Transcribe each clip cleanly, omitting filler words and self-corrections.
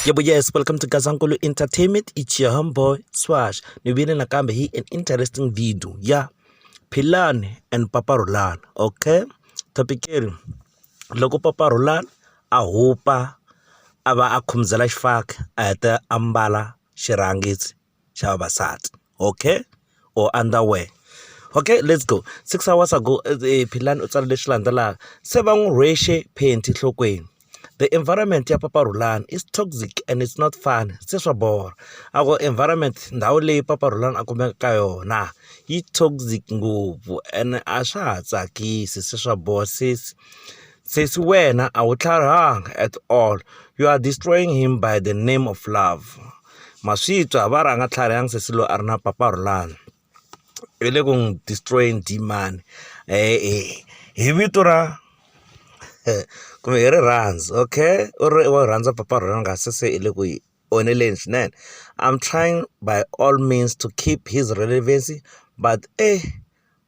Yeah, but yes, welcome to Gazankulu Entertainment. It's your homeboy Swash. Nibile nakambe hii an interesting video. Yeah, Philani and Papa Rhulani. Okay, topic eri. Loko Papa Rhulani a hupa ava a khumuzela xifaki a heta ambala xirhangisi xa vavasati. Okay, or underwear. Okay, let's go. 6 hours ago, Philani u tsale leswi landzelaka. Se va n'wi rhwexe Panty nhlokweni. The environment ya Papa Rhulani is toxic and it's not fun. Se swa bora. Ako environment ndhawu leyi Papa Rhulani a kumeka ka yona yi toxic ngopfu and a swa ha tsakisi. Se swa bora sesi wena a wu tlharihanga at all. You are destroying him by the name of love. Maswitwa va ranga tlharihanga sesi lo a ri na Papa Rhulani. Ele ku destroying demand. Hi vito ra kumbe hi rirhandzu, okay? U ri wa rhandza Papa Rhulani nga se ile ku yi oneleni swinene. I'm trying by all means to keep his relevancy, but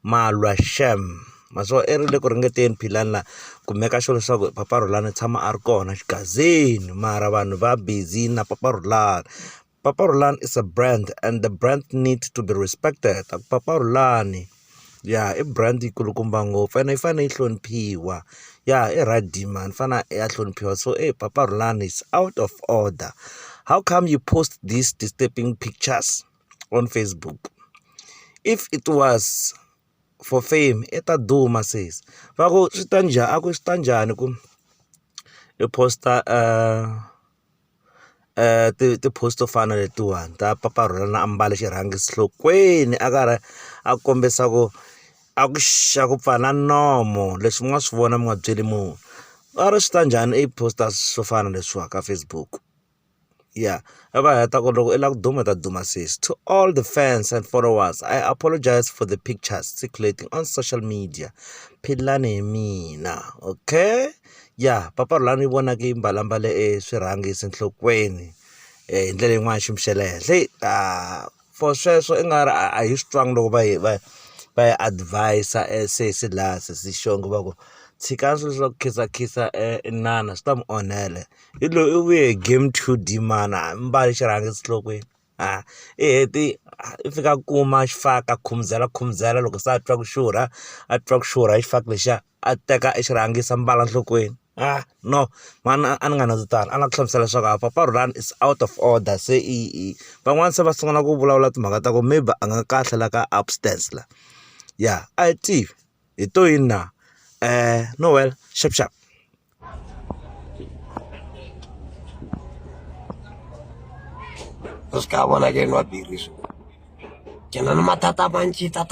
malwa shem. Maswo i rile ku ringeteni Philani la ku meka sure leswaku Papa Rhulani tshama a ri kona xigazini, mara vanhu va busy na Papa Rhulani. Papa Rhulani is a brand and the brand needs to be respected. Papa Rhulani, yeah, i brand ikulukumba ngopfu ene i fane yi hloniphiwa. Yeah, i right demand fana ya hloniphiwa. So Papa Rhulani is out of order. How come you post these disturbing pictures on Facebook? If it was for fame, eta duma says. Vaku switanja aku stanjani ku i posta ti post fana letiwani ta Papa Rhulani ambale xirhangisi nhlokweni a karhi a kombisa ku a ku xa ku pfala nomo leswi mi nga swi vona mi nga byeli munhu. A ri swi ta njhani i posta swo fana leswiwa ka Facebook? Yeah, va heta ku loko i lava ku duma ta duma sis. To all the fans and followers, I apologize for the pictures circulating on social media. Philani hi mina, okay? Yeah, Papa Rhulani vona ki mbalambale swirhangisi nhlokweni hi ndlela yin'wana ximixele henhla. For sweswo i nga ri a hi strong loko va advise sesi la sesi xongo va ku tshikani swilo swa ku khisakhisa inana swi ta mi onhela. Hi loyi i vuye hi game 2 dimana mbali xirhangisi nhlokweni. I heti i fika kuma xifaki a khumuzela loko se a twa ku xurha hi xifaki lexiya a teka xirhangisi a mbala nhlokweni. No, man, a ni nga na tano a nga ku hlamusela leswaku Papa Rhulani is out of order. Se van'wana se va sungula ku vulavula timhaka ta ku maybe a nga kahle la ka upstairs la. Yeah, a hi tivi hi to yini na Noel sharp. Ska bona ke no biriso ke na mathata mantsi ta